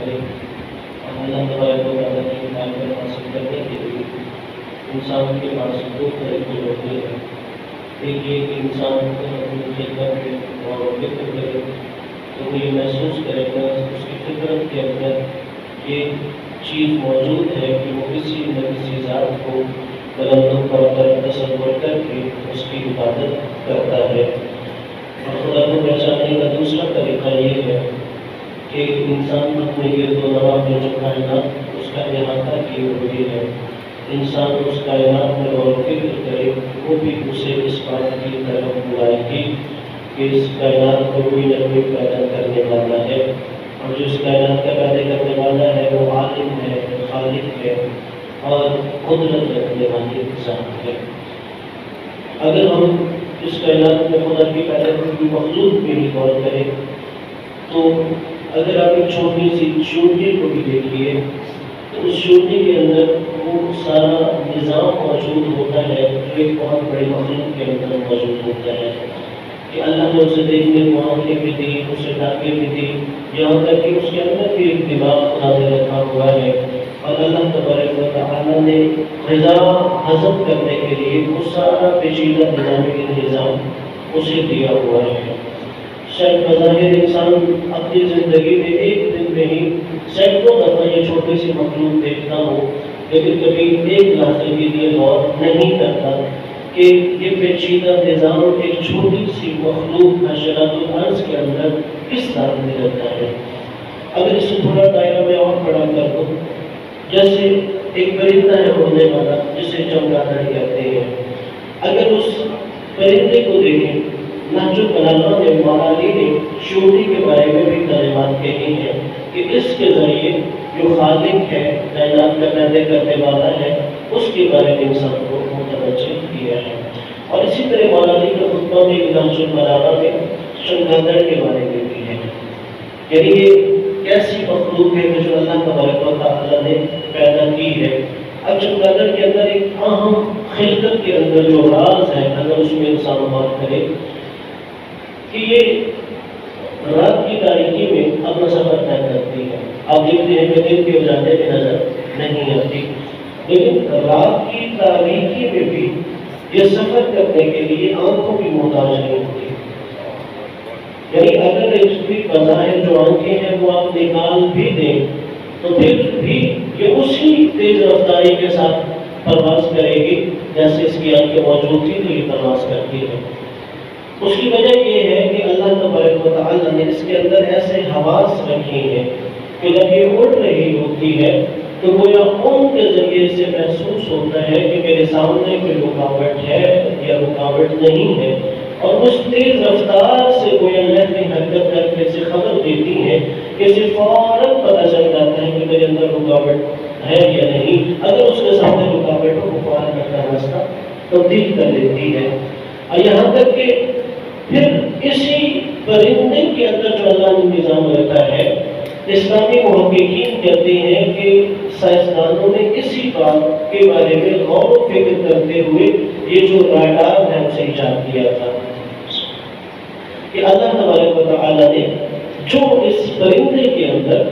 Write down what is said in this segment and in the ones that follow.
کریں اور اللہ تبارک و تعالیٰ کی معرفت حاصل کرنے کے لیے انسان کے پاس دو طرح کی ہوتی ہے۔ ایک یہ کہ انسان اپنی خدمت میں اور فکر کرے تو یہ محسوس کرے گا اس کی فطرت کے اندر یہ چیز موجود ہے کہ وہ کسی نہ کسی ذات کو بلند پر تصور کر کے اس کی عبادت کرتا ہے۔ اور خدا کو پہچاننے کا دوسرا طریقہ یہ ہے کہ انسان اپنے گرد و نواح میں جو کائنات اس کا احاطہ کیے ہوئی ہے، انسان اس کائنات میں غور و فکر کرے، وہ بھی اسے اس بات کی طرف بلائے گی کہ اس کائنات کو کوئی نہ کوئی پیدا کرنے والا ہے، اور جو اس کائنات کا پیدا کرنے والا ہے وہ عالم ہے، خالق ہے اور قدرت رکھنے والی ذات ہے۔ اگر ہم اس کائنات میں خدا کی پیدا کی مخلوق پہ بھی غور کریں تو اگر آپ ایک چھوٹی سی چونٹی کو بھی دیکھیے تو اس چونٹی کے اندر وہ سارا نظام موجود ہوتا ہے جو ایک بہت بڑی مخلوق کے اندر موجود ہوتا ہے کہ اللہ نے اسے دیکھنے کو آنکھیں بھی دی، اسے ٹانگیں بھی دی، یہاں تک کہ اس کے اندر بھی ایک دماغ خدا نے رکھا ہوا ہے، اور اللہ تبارک و تعالیٰ نے غذا ہضم کرنے کے لیے وہ سارا پیچیدہ نظام اسے دیا ہوا ہے۔ شاید بظاہر انسان اپنی زندگی میں ایک دن میں ہی سینکڑوں دفعہ یہ چھوٹی سی مخلوق دیکھتا ہو، لیکن کبھی ایک لحظے کے لیے غور نہیں کرتا کہ یہ پیچیدہ نظام ایک چھوٹی سی مخلوق حشرات الارض کے اندر کس طرح میں رہتا ہے۔ اگر اس سے تھوڑا دائرہ میں اور بڑا کر دو، جیسے ایک پرندہ ہے اڑنے والا جسے چمگادڑ کہتے ہیں، اگر اس پرندے کو دیکھیں، نہج البلاغہ میں مولانا نے چونٹی کے بارے میں بھی کلمات کہی ہیں کہ اس کے ذریعے جو خالق ہے، کائنات کا پیدا کرنے والا ہے، اس کے بارے میں انسان کو متوجہ کیا ہے۔ اور اسی طرح مولانا کا خطبہ میں نہج البلاغہ میں چمگادڑ کے بارے میں بھی ہے، یعنی یہ کیسی مخلوق ہے کہ جو اللہ تبارک و تعالیٰ نے پیدا کی ہے۔ اب چمگادڑ کے اندر ایک اہم خلقت کے اندر جو راز ہے، اگر اس میں انسان بات کرے کہ یہ رات کی تاریکی میں اپنا سفر طے کرتی ہے۔ آپ دیکھتے ہیں کہ دن کے اجالے میں نظر نہیں آتی، لیکن رات کی تاریکی میں بھی یہ سفر کرنے کے لیے آنکھوں کی محتاج نہیں ہوتی، یعنی اگر اس کی بظاہر جو آنکھیں ہیں وہ آپ نکال بھی دیں تو پھر بھی یہ اسی تیز رفتاری کے ساتھ پرواز کرے گی جیسے اس کی آنکھیں موجود تھی تو یہ پرواز کرتی ہے۔ اس کی وجہ یہ ہے کہ اللہ تبارک و تعالیٰ نے اس کے اندر ایسے حواس رکھی ہیں کہ جب یہ اڑ رہی ہوتی ہے تو گویا اون کے ذریعے سے محسوس ہوتا ہے کہ میرے سامنے کوئی رکاوٹ ہے یا رکاوٹ نہیں ہے، اور اس تیز رفتار سے گویا لہریں حرکت کر کے اسے خبر دیتی ہیں کہ اسے فوراً پتہ چل جاتا ہے کہ میرے اندر رکاوٹ ہے یا نہیں۔ اگر اس کے سامنے رکاوٹ ہو وہ فوراً اپنا راستہ تبدیل کر لیتی ہے، اور یہاں تک کہ پھر اسی پرندے کے اندر جو اللہ نے نظام رکھا ہے، اسلامی محققین کہتے ہیں کہ سائنسدانوں نے اسی بات کے بارے میں غور و فکر کرتے ہوئے یہ جو راڈار ہے اسے ایجاد کیا تھا کہ اللہ تبارک و تعالیٰ نے جو اس پرندے کے اندر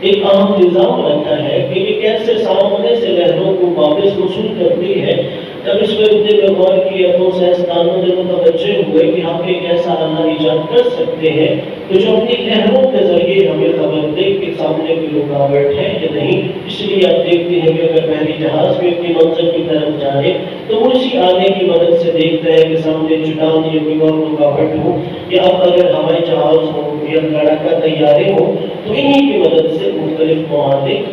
ایک اہم نظام رکھا ہے کہ یہ کیسے سامنے سے لہروں کو واپس وصول کرتی ہے۔ جب اس پرندے میں غور کیا تو سائنسدانوں نے متوجہ ہوئے کہ ہم ایک ایسا اللہ ایجاد کر سکتے ہیں کہ جو اپنی لہروں کے ذریعے ہمیں خبر دے کہ سامنے کی رکاوٹ ہے یا نہیں۔ اس لیے آپ دیکھتے ہیں کہ اگر بحری جہاز بھی اپنی منزل کی طرف جائے تو وہ اسی آنے کی مدد سے دیکھتا ہے کہ سامنے چٹان یا کوئی اور رکاوٹ ہو، یا اب اگر ہوائی جہاز ہو یا لڑاکا طیارے ہو تو انہی کی مدد سے مختلف ممالک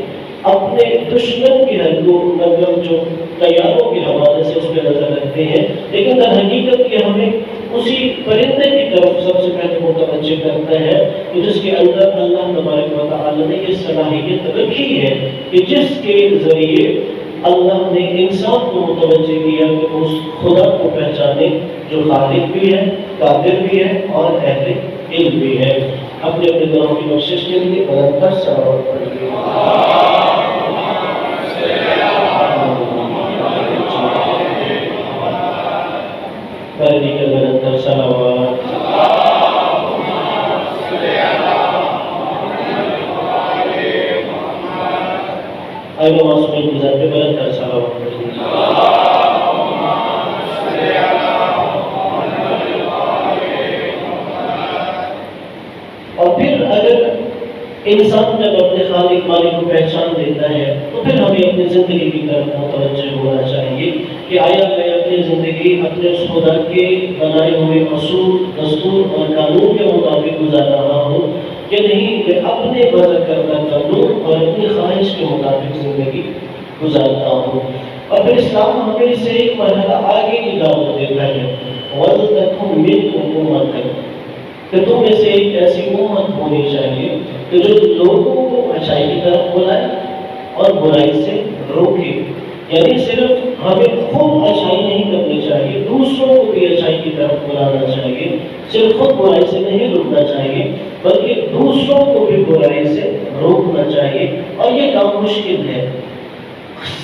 اپنے دشمن کی نقل جو طیاروں کے حوالے سے اس پہ نظر رکھتے ہیں، لیکن در حقیقت یہ ہمیں اسی پرندے کی طرف سب سے پہلے متوجہ کرتا ہے کہ جس کے اندر اللہ تبارک و تعالیٰ نے یہ صلاحیت رکھی ہے کہ جس کے ذریعے اللہ نے انسان کو متوجہ کیا کہ اس خدا کو پہچانے جو خالق بھی ہے، قادر بھی ہے اور اہل علم بھی ہے۔ اپنے اپنے دلوں کی کوشش کے لیے بلندر صلوات پڑھیے۔ پہلی کے بلندر صلوات۔ آئیے معصوم گزار پہ بلند کر صلوات پڑھیں۔ اور پھر اگر انسان جب اپنے خالق مالک کو پہچان دیتا ہے تو پھر ہمیں اپنی زندگی کی طرف متوجہ ہونا چاہیے کہ آیا میں اپنی زندگی اپنے اس خدا کے بنائے ہوئے اصول، دستور اور قانون کے مطابق گزار رہا ہوں کہ نہیں، کہ اپنے وضع کردہ قانون اور اپنی خواہش کے مطابق زندگی گزارتا ہوں۔ اور پھر اسلام ہمیں اس سے ایک مرحلہ آگے کی دعوت دیتا ہے، وَلْتَكُن مِّنْكُمْ أُمَّةٌ، کہ تم میں سے ایک ایسی امت ہونی چاہیے کہ جو لوگوں کو اچھائی کی طرف بلائے اور برائی سے روکے۔ یعنی صرف ہمیں خود اچھائی نہیں کرنی چاہیے، دوسروں کو بھی اچھائی کی طرف بلانا چاہیے، صرف خود برائی سے نہیں روکنا چاہیے بلکہ دوسروں کو بھی برائی سے روکنا چاہیے۔ اور یہ کام مشکل ہے،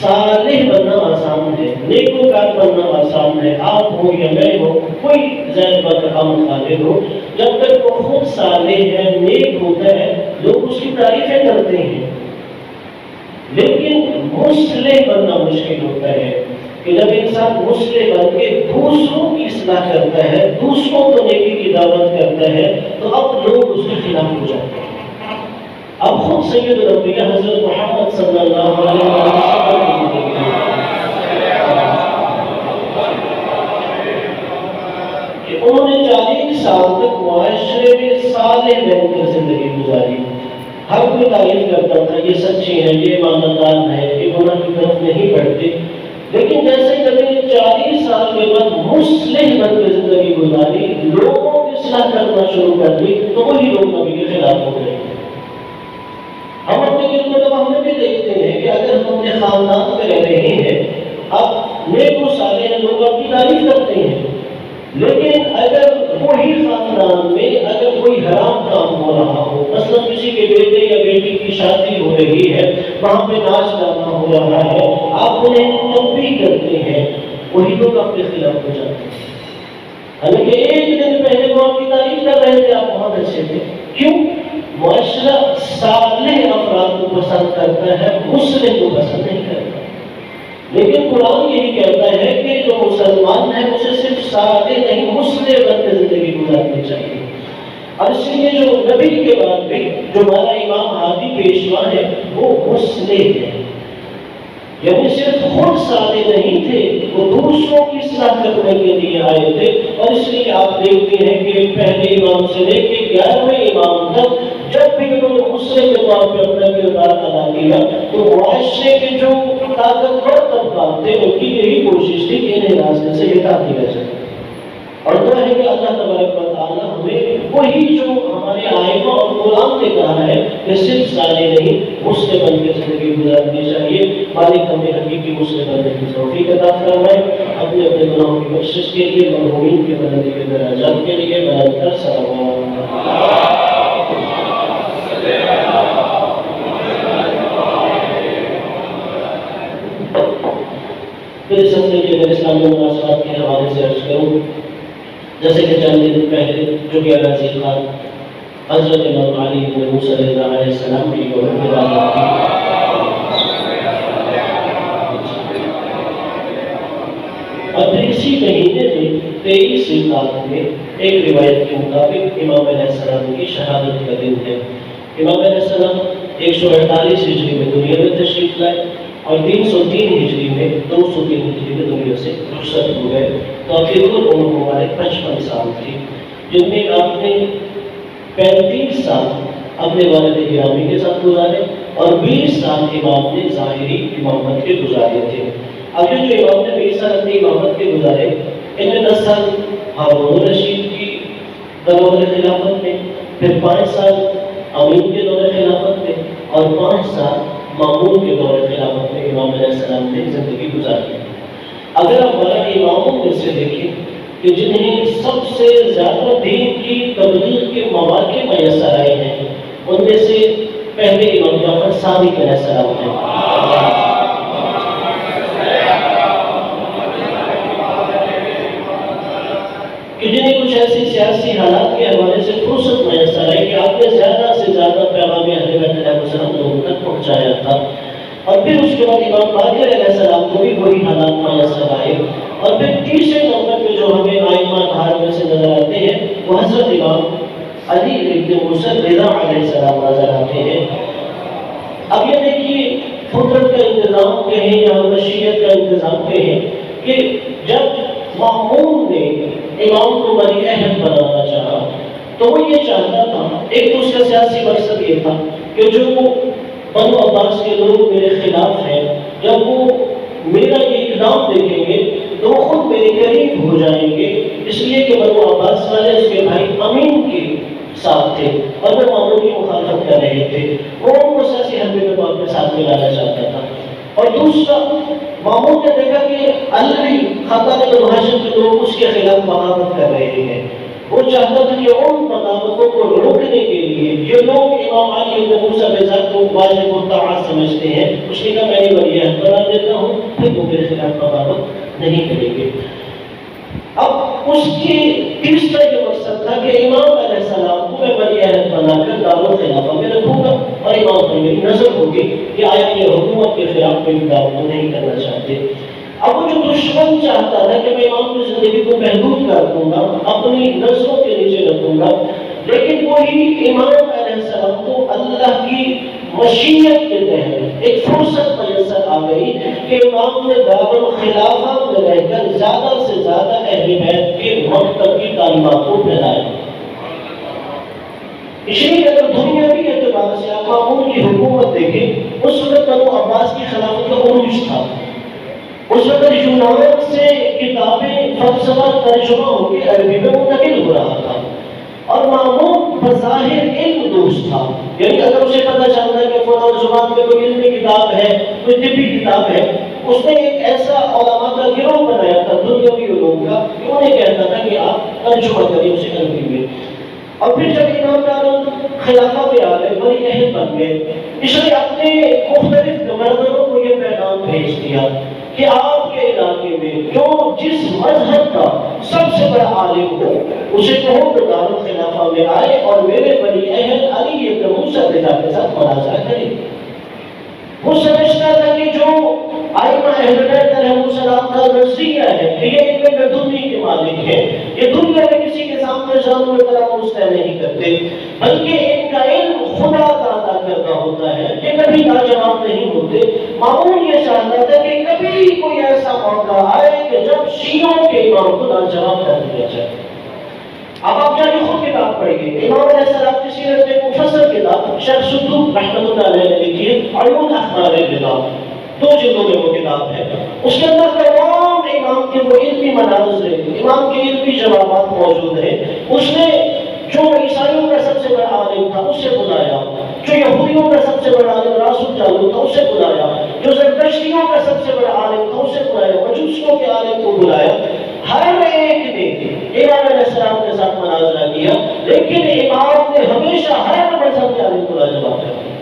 صالح بننا آسان ہے، نیکوکار بننا آسان ہے، آپ ہو یا میں ہو، کوئی زید بدعمل خالد ہو، جب تک وہ خود صالح ہے، نیک ہوتا ہے، لوگ اس کی تعریفیں کرتے ہیں۔ لیکن مصلح بننا مشکل ہوتا ہے کہ جب انسان مصلح بن کے دوسروں کی اصلاح کرتا ہے، دوسروں کو نیکی کی دعوت کرتا ہے، تو اب لوگ اس کے خلاف ہو جاتے ہیں۔ اب خود سید الانبیاء حضرت محمد صلی اللہ علیہ وسلم کہ انہوں نے 40 سال تک معاشرے میں صالح بن کر زندگی گزاری۔ ہر کوئی تعریف کرتا تھا، یہ سچے ہیں، یہ ایماندار ہیں، یہ گناہ کی طرف نہیں بڑھتے۔ لیکن جیسے ہی نبی نے 40 سال کے بعد مصلح بن کر زندگی گزاری، لوگوں کی اصلاح کرنا شروع کر دی، تو وہی لوگ نبی کے خلاف ہو گئے۔ ہم اپنے گرد و نواح میں بھی دیکھتے ہیں کہ اگر ہم اپنے خاندان میں رہ رہے ہیں، اب نیک و صالح لوگ اپنی تعریف کرتے ہیں، لیکن اگر وہی خاندان میں اگر کوئی حرام کام ہو رہا ہو، مثلا کسی کے بیٹے یا بیٹی کی شادی ہو رہی ہے، وہاں پہ ناچ گانا ہو رہا ہے، آپ انہیں تنبیہ کرتے ہیں، وہی لوگ آپ کے خلاف ہو جاتے ہیں۔ حالانکہ ایک دن پہلے وہ آپ کی تعریف کر رہے تھے، آپ بہت اچھے تھے۔ کیوں؟ معاشرہ صالح افراد کو پسند کرتا ہے، مصلح کو پسند نہیں کرتا۔ لیکن قرآن یہی کہتا ہے کہ جو مسلمان ہے اسے صرف صالح نہیں، مصلح بن کے زندگی گزارنی چاہیے۔ اور اس لیے جو نبی کے بعد بھی جو ہمارا امام ہادی پیشوا ہے وہ مصلح ہے، یعنی صرف خود صالح نہیں تھے، وہ دوسروں کی اصلاح کرنے کے لیے آئے تھے۔ اور اس لیے آپ دیکھتے ہیں کہ پہلے امام سے لے کے 11ویں امام تک جب بھی انہوں نے مصلح کے طور پہ اپنا کردار ادا کیا تو معاشرے کے جو طاقتور طبقات تھے ان کی یہی کوشش تھی کہ انہیں راستے سے ہٹا دیا جائے۔ اور دعا ہے کہ اللہ تبارک و تعالیٰ ہمیں وہی جو ہمارے آئمہ اور قرآن نے کہا ہے کہ صرف صالح نہیں، مصلح بن کے زندگی گزارنی چاہیے۔ مالک ہمیں حقیقی مصلح بننے کی توفیق عطا فرمائے۔ اپنے اپنے گناہوں کی بخشش کے لیے، مرحومین کے بلندی کے درجات کے لیے بلند کر صلوات۔ پھر اس ہفتے کے اگر اسلامی مناسبات کے حوالے سے عرض کروں، جیسے کہ چند دن پہلے جو کہ ذی القعدہ حضرت امام علی بن موسیٰ علیہ السلام کی ولادت تھی، اور پھر اسی مہینے میں 23 ذی القعدہ میں ایک روایت کے مطابق امام علیہ السلام کی شہادت کا دن ہے۔ امام علیہ السلام 148 ہجری میں دنیا میں تشریف لائے اور 303 ہجری میں 203 ہجری میں دنیا سے رخصت ہو گئے۔ تو اب بالکل عمر مبارک 55 سال تھی، جن میں آپ نے 35 سال اپنے والد گرامی کے ساتھ گزارے اور 20 سال امام نے ظاہری امامت کے گزارے تھے۔ اب جو امام نے 20 سال اپنی امامت کے گزارے، ان میں 10 سال ہارون الرشید کی دور خلافت میں، پھر 5 سال امین کے دور خلافت میں، اور 5 سال مامون کے دور خلافت میں امام علیہ السلام نے زندگی گزاری۔ اگر آپ ہمارا اماموں میں سے دیکھیں کہ جنہیں سب سے زیادہ دین کی تبلیغ کے مواقع میسر آئے ہیں، ان میں سے پہلے امام جعفر صادق علیہ السلام ہیں، کہ جنہیں کچھ ایسی سیاسی حالات کے حوالے سے فرصت میسر آئی کہ آپ نے زیادہ سے زیادہ پیغام اہل بیت علیہ السلام لوگوں تک پہنچایا تھا۔ اور پھر اس کے بعد امام باقر علیہ السلام کو بھی وہی حالات میسر آئے. اور پھر تیسرے نمبر پہ جو ہمیں ائمہ اطہار میں سے نظر آتے ہیں وہ حضرت امام علی ابن موسیٰ رضا علیہ السلام نظر آتے ہیں. اب یہ دیکھیے فطرت کا انتظام کہیں یا مشیت کا انتظام کہیں کہ جب مامون نے امام کو ولی عہد بنانا چاہا تو وہ یہ چاہتا تھا، ایک تو اس کا سیاسی مقصد یہ تھا کہ جو بنو عباس کے لوگ میرے خلاف ہیں جب وہ میرا یہ اقدام دیکھیں گے تو وہ خود میرے قریب ہو جائیں گے، اس لیے کہ بنو عباس والے اس کے بھائی امین کے ساتھ تھے اور وہ مامون کی مخالفت کر رہے تھے، وہ ان کو سیاسی حلبے میں اپنے ساتھ ملانا چاہتا تھا. اور دوسرا، مامون نے دیکھا کہ علی خاندان بنو ہاشم کے لوگ اس کے خلاف بغاوت کر رہے ہیں، وہ چاہتا تھا کہ ان بغاوتوں کو روکنے کے لیے یہ لوگ امام علی بن موسیٰ رضا کو واجب الطاعت سمجھتے ہیں، اس نے کہا میں یہ ولی عہد بنا دیتا ہوں، پھر وہ میرے خلاف بغاوت نہیں کریں گے. اب اس کی تیسرا یہ مقصد تھا کہ امام علیہ السلام کو میں ولی عہد بنا کر دارالخلافہ میں رکھوں گا اور امام پر میری نظر ہوگی کہ آیا یہ حکومت کے خلاف کوئی دعوت نہیں کرنا چاہتے. اب وہ جو دشمن چاہتا تھا کہ میں امام کی زندگی کو محدود کر دوں گا، اپنی نظروں کے نیچے رکھوں گا، لیکن وہی امام علیہ السلام کو اللہ کی مشیت کے تحت ایک فرصت میسر آ گئی کہ امام نے دارالخلافہ میں رہ کر زیادہ سے زیادہ اہل بیت کے مکتب کی تعلیمات کو پھیلایا. اس لیے اگر دنیاوی اعتبار سے آپ مامون کی حکومت دیکھیں، اس وقت بنو عباس کی خلافت کا عروج تھا. اس وقت یونان سے کتابیں فلسفہ ترجمہ ہو کے عربی میں منتقل ہو رہا تھا اور مامون بظاہر علم دوست تھا، یعنی اگر اسے پتہ چلتا ہے کہ فلاں زبان میں کوئی علمی کتاب ہے، کوئی طبی کتاب ہے، اس نے ایک ایسا علماء کا گروہ بنایا تھا دنیاوی علوم کا کہ انہیں کہتا تھا کہ آپ ترجمہ کریں اسے عربی میں. اور پھر جب امام دارالخلافہ میں آ گئے، ولی عہد بن گئے، اس نے اپنے مختلف گورنروں کو یہ پیغام بھیج دیا کہ آپ کے علاقے میں جو جس مذہب کا سب سے بڑا عالم ہو اسے کہو کہ دارالخلافہ میں آئے اور میرے ولی عہد علی ابن موسیٰ رضا کے ساتھ مناظرہ کرے. وہ سمجھتا تھا کہ جو ائمہ اہل بیت علیہم السلام کا نظریہ ہے کہ یہ علم لدنی کے مالک ہیں، یہ دنیا میں کسی کے سامنے جانو طرح مستع نہیں کرتے، بلکہ ان کا علم خدا کا عطا کردہ ہوتا ہے کہ کبھی لاجواب نہیں ہوتے. مامون یہ چاہتا تھا کہ کبھی کوئی ایسا موقع آئے کہ جب شیعوں کے امام کو لاجواب کر دیا جائے. اب آپ جائیں خود کتاب پڑھیے، امام علیہ السلام کی سیرت میں مفصل کتاب شیخ صدوق رحمۃ اللہ علیہ نے لکھی ہے، عیون اخبار الکتاب، 2 جلدوں میں وہ کتاب ہے. اس کے اندر تمام امام کے وہ علمی مناظر، امام کے علمی جوابات موجود ہیں. اس نے جو عیسائیوں کا سب سے بڑا عالم تھا اسے بلایا، جو یہودیوں کا سب سے بڑا عالم راس الجالوت تھا اسے بلایا، جو زرتشتیوں کا سب سے بڑا عالم تھا اسے بلایا، مجوسیوں کے عالم کو بلایا. ہر ایک نے امام علیہ السلام کے ساتھ مناظرہ کیا، لیکن امام نے ہمیشہ ہر مذہب کے عالم کو لاجواب کر دیا.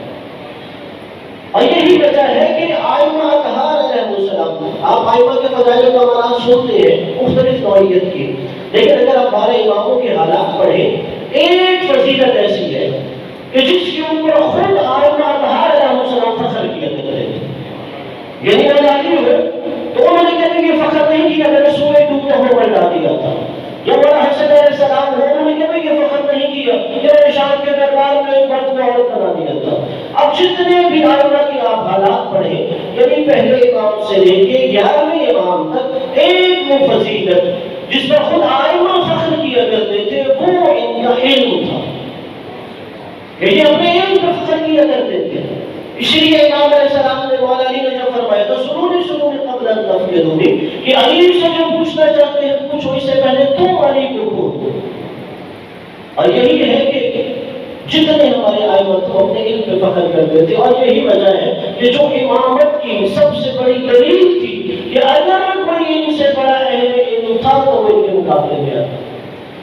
اور یہی وجہ ہے کہ ائمہ اطہار علیہ السلام، آپ ائمہ کے فضائل کا بیان سنتے ہیں مختلف نوعیت کی، لیکن اگر آپ 12 اماموں کے حالات پڑھیں، ایک فضیلت ایسی ہے کہ جس کے اوپر خود ائمہ اطہار علیہ السلام فخر کیا کرتے تھے. یعنی علی ہوئے تو انہوں نے کبھی یہ فخر نہیں کیا کہ سورہ ڈوبتا ہوا پلٹا دیا تھا، یا بڑا حسن علیہ السلام ہو انہوں نے کبھی یہ فخر نہیں کیا کہ شام کے دربار میں ایک مرد کو عورت بنا دیا تھا. اب جتنے بھی ائمہ کی آپ حالات پڑھیں، یعنی پہلے امام سے لے کے 11ویں امام تک ایک وہ فضیلت جس پر خود ائمہ فخر کیا کرتے تھے وہ ان کا علم تھا کہ یہ اپنے علم پر فخر کیا کرتے تھے. اسی لیے امام علیہ السلام نے مولا علی نے جب فرمایا تو سنونی قبل ان تفقدونی کہ علی سے جو پوچھنا چاہتے ہیں پوچھو، اس سے پہلے تم علی کو پوچھو. اور یہی ہے کہ جتنے ہمارے ائمہ تو اپنے علم پہ فخر کرتے تھے، اور یہی وجہ ہے کہ جو امامت کی سب سے بڑی دلیل تھی کہ اگر کوئی ان سے بڑا اہل علم تھا تو وہ ان کے مقابلے میں آتا،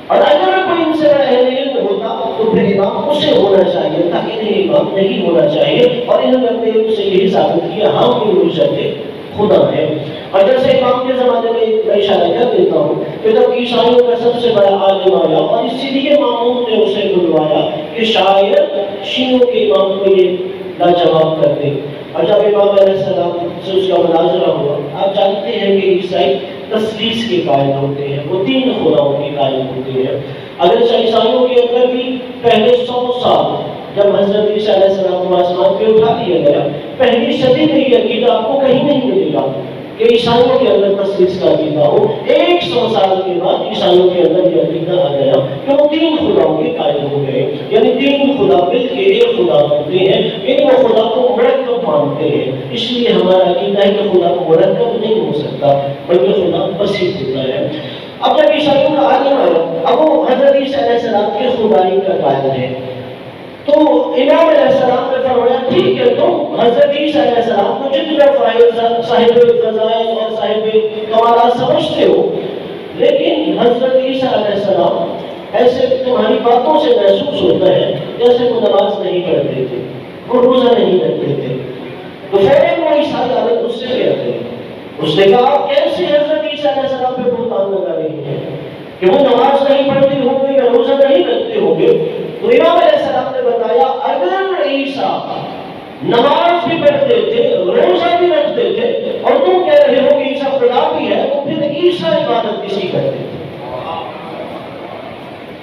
اور اگر کوئی ان سے بڑا اہل علم ہوتا تو پھر امام اسے ہونا چاہیے تھا، انہیں امام نہیں ہونا چاہیے. اور انہوں نے اپنے علم سے یہی ثابت کیا ہم کی حجت خدا ہے. اور جیسے امام کے زمانے میں میں اشارہ کر دیتا ہوں کہ جب عیسائیوں کا سب سے بڑا عالم آیا اور اسی لیے مامون نے اسے بلوایا کہ شاید شیعوں کے امام کو یہ لاجواب کر دے، اور جب امام علیہ السلام سے اس کا مناظرہ ہوا، آپ جانتے ہیں کہ عیسائی تثلیث کے قائل ہوتے ہیں، وہ 3 خداؤں کے قائل ہوتے ہیں۔ اگر عیسائیوں کے اندر بھی پہلے 100 سال جب حضرت عیسیٰ علیہ السلام کو آسمان پہ اٹھا دیا گیا، پہلی صدی میں یہ عقیدہ آپ کو کہیں نہیں ملے گا کہ عیسائیوں کے اندر تثلیث کا عقیدہ ہو۔ 100 سال کے بعد عیسائیوں کے اندر یہ عقیدہ آ گیا کہ وہ 3 خداؤں کے قائل ہو گئے، یعنی 3 خدا مل کے ایک خدا بنتے ہیں، ان کو خدا کو مرکب مانتے ہیں۔ اس لیے ہمارا عقیدہ ہے کہ خدا کو مرکب نہیں ہو سکتا بلکہ خدا بسیط ہوتا ہے۔ اب جب عیسائیوں کا عالم آیا، اب وہ حضرت عیسیٰ علیہ السلام کے خدائی کا قائل ہے، تو امام علیہ السلام نے فرمایا ٹھیک ہے، تم حضرت عیسیٰ علیہ السلام کو جتنا صاحب فضائل اور صاحب کمالات سمجھتے ہو، لیکن حضرت عیسیٰ علیہ السلام ایسے تمہاری باتوں سے محسوس ہوتا ہے جیسے وہ نماز نہیں پڑھتے تھے، وہ روزہ نہیں رکھتے تھے۔ تو فوراً وہ عیسائی عالم اس سے کہتے ہیں، اس نے کہا آپ کیسے حضرت عیسیٰ علیہ السلام پہ بہتان لگا رہے ہیں کہ وہ نماز نہیں پڑھتے ہوں گے یا روزہ نہیں رکھتے ہوں گے؟ تو امام علیہ السلام نے بتایا اگر عیسیٰ نماز بھی پڑھتے تھے، روزہ بھی رکھتے تھے، اور تم کہہ رہے ہو کہ عیسیٰ خدا بھی ہے، تو پھر عیسیٰ عبادت کسی کرتے تھے؟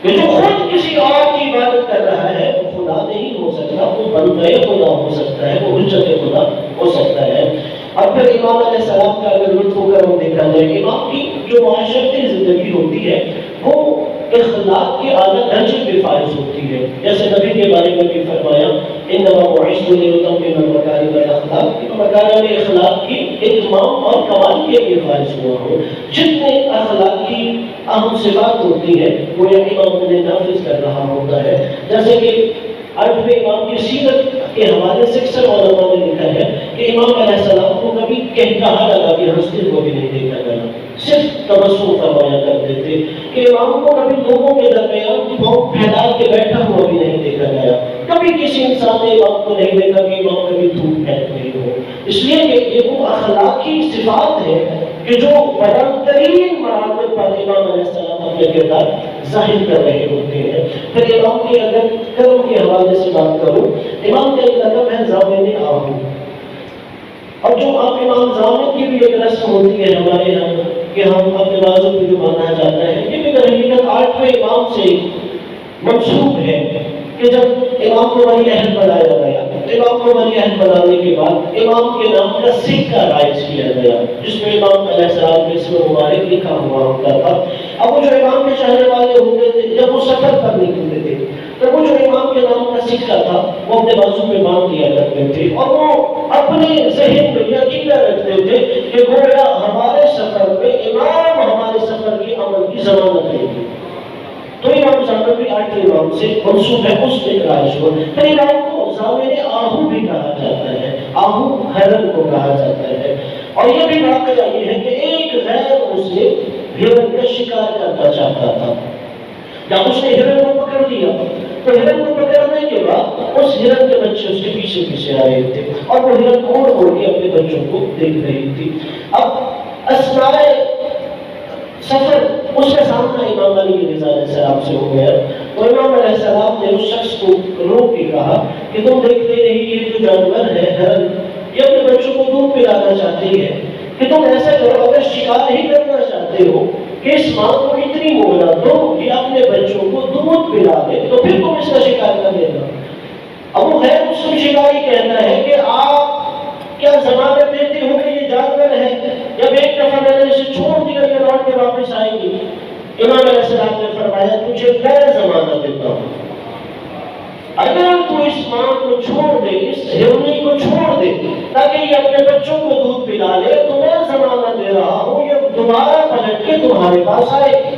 کہ جو خود کسی اور کی عبادت کر رہا ہے وہ خدا نہیں ہو سکتا، وہ بندہ خدا ہو سکتا ہے، وہ حجت خدا ہو سکتا ہے۔ اور پھر امام علیہ السلام کا اگر لطف ہو کر ہم دیکھا جائے، امام کی جو معاشرتی زندگی ہوتی ہے وہ اخلاق کے اعلیٰ درجے پہ فائز ہوتی ہے، جیسے نبی کے بارے میں بھی فرمایا انما بعثت لاتمم مکارم الاخلاق، مکارم اخلاق کی اتمام اور کمال کے لیے فائز ہوا ہوں۔ جتنے اخلاق کی اہم صفات ہوتی ہیں وہ یہ امام نے نافذ کر رہا ہوتا ہے، جیسے کہ 8ویں امام کی سیرت کے حوالے سے اکثر علماء نے لکھا ہے کہ امام علیہ السلام کو کبھی کہا لگا کہ ہنستے کو بھی نہیں دیکھا گیا، صرف تبسم فرمایا کرتے تھے، کہ امام کو کبھی لوگوں کے درمیان پاؤں پھیلا کے بیٹھا ہوا بھی نہیں دیکھا گیا، کبھی کسی انسان نے امام کو نہیں دیکھا کہ امام کبھی دھوپ پھینک نہیں ہو، اس لیے کہ یہ وہ اخلاقی صفات ہے کہ جو بلندترین مراتب پر امام علیہ السلام اپنے کردار ظاہر کر رہے ہوتے ہیں۔ پھر امام کی اگر کرم کے حوالے سے بات کروں، امام کا ایک لقب ہے ضامن آہو، اور جو آپ امام ضامن کی بھی ایک رسم ہوتی ہے ہمارے یہاں کہ ہم اپنے بازو پہ جو باندھا جاتا ہے، یہ بھی حقیقت 8ویں امام سے منسوب ہے کہ جب امام کو ولی عہد بنایا گیا، امام کو ولی عہد بنانے کے بعد امام کے نام کا سکہ رائج کیا گیا جس میں امام علیہ السلام کے اسم مبارک لکھا ہوا ہوتا تھا۔ اب وہ جو امام کے چاہنے والے ہوتے تھے جب وہ سفر پر نکلتے تھے تو وہ جو امام کے نام کا سکہ تھا وہ اپنے بازو پہ باندھ دیا کرتے تھے، اور وہ اپنے ذہن میں یقین رکھتے تھے کہ گویا ہمارے سفر میں امام ہمارے سفر کی عمل کی ضمانت دے گی۔ تو امام ضامن بھی 8ویں امام سے منسوب ہے، اس میں رائج ہوا۔ پھر امام کو ضامن آہو بھی کہا جاتا ہے، آہو ہرن کو کہا جاتا ہے، اور یہ بھی واقعہ یہ ہے کہ ایک غیر مسلم ہرن کا شکار کرنا چاہتا تھا، جب اس نے ہرن کو پکڑ لیا تو ہرن کو پکڑنے کے بعد اس ہرن کے بچے اس کے پیچھے پیچھے آ رہے تھے اور وہ ہرن اڑ اڑ کے اپنے بچوں کو دیکھ رہی تھی۔ اب اسرائے سفر اس کا سامنا امام علی رضا علیہ السلام سے ہو گیا، تو امام علیہ السلام نے اس شخص کو روک کے کہا کہ تم دیکھتے نہیں یہ جو جانور ہے ہرن، یہ اپنے بچوں کو دودھ پلانا چاہتی ہے، کہ تم ایسا کرو اگر شکار ہی کرنا چاہتے ہو کہ اس ماں کو اتنی مہلت دو کہ اپنے بچوں کو دودھ پلا دے تو پھر تم اس کا شکار کر لینا۔ اب وہ غیر مسلم شکاری کہتا ہے کہ آپ کیا ضمانت دیتے ہو کہ یہ جانور ہے، جب ایک دفعہ میں نے اسے چھوڑ دیا یہ لوٹ کے واپس آئے گی؟ امام علیہ السلام نے فرمایا تجھے میں ضمانت دیتا ہوں، اگر تو اس ماں کو چھوڑ دے، اس ہرنی کو چھوڑ دے تاکہ یہ اپنے بچوں کو دودھ پلا لے، تو میں ضمانت دے رہا ہوں یہ دوبارہ پلٹ کے تمہارے پاس آئے گی۔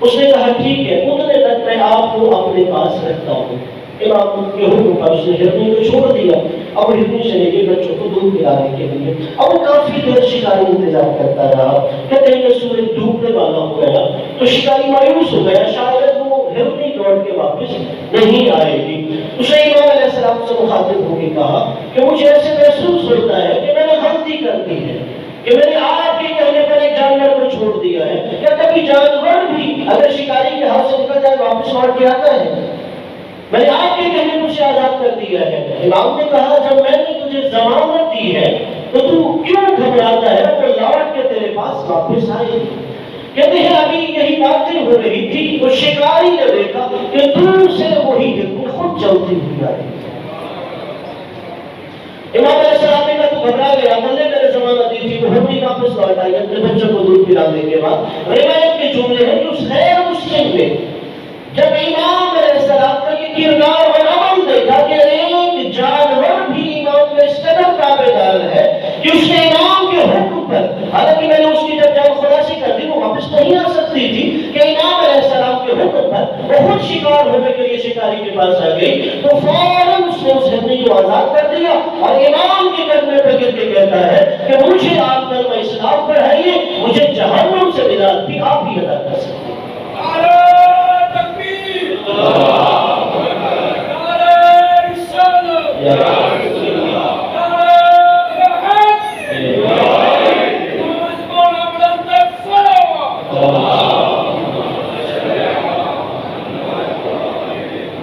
اس نے کہا ٹھیک ہے، اتنے تک میں آپ کو اپنے پاس رکھتا ہوں۔ امام کے حکم پر اس نے ہرنی کو چھوڑ دیا، اب ہرنی چلے گئی بچوں کو دودھ پلانے کے لیے۔ اب وہ کافی دیر شکاری انتظار کرتا رہا، کہتے ہیں کہ سورج ڈوبنے والا ہو گیا تو شکاری مایوس ہو گیا، شاید وہ ہرنی لوٹ کے واپس نہیں آئے گی۔ اس نے امام علیہ السلام سے مخاطب ہو کے کہا کہ مجھے ایسے محسوس ہوتا ہے کہ میں نے غلطی کر دی ہے کہ میں نے آپ کے کہنے پر ایک جانور کو چھوڑ دیا ہے۔ کیا کبھی جانور بھی اگر شکاری کے ہاتھ سے نکل جائے واپس لوٹ کے آتا ہے؟ میں نے آپ کے کہنے کو سے آزاد کر دیا ہے۔ امام نے کہا جب میں نے تجھے ضمانت دی ہے تو تو کیوں گھبراتا ہے؟ وہ لوٹ کے تیرے پاس واپس آئے گی۔ کہتے ہیں ابھی یہی باتیں ہو رہی تھی، وہ شکاری نے دیکھا کہ دور سے وہی بالکل خود چلتی ہوئی آئی۔ امام علیہ السلام نے کہا تو گھبرا گیا، اللہ نے میرے ضمانت دی تھی، وہ ہمیں واپس لوٹ آئی اپنے بچوں کو دودھ پلانے کے بعد۔ روایت کے جملے ہیں کہ اس غیر مسلم نے جب امام علیہ السلام کا یہ کردار اور عمل دیکھا کہ ایک جانور بھی امام میں اس قدر تابعدار ہے کہ اس نے امام کے حکم پر، حالانکہ میں نے اس کی جب جان خلاصی کر دی وہ واپس نہیں آ سکتی تھی، کہ امام علیہ السلام کے حکم پر وہ خود شکار ہونے کے لیے شکاری کے پاس آ گئی تو فوراً اس نے اس ہرنی کو آزاد کر دیا اور امام کے قدمے پر گر کے کہتا ہے کہ مجھے آپ کلمہ اسلام پڑھائیے، مجھے جہنم سے نجات بھی آپ ہی ادا کر سکتے ہیں۔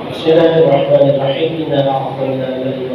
بسم الله الرحمن الرحيم. إنا أعطيناك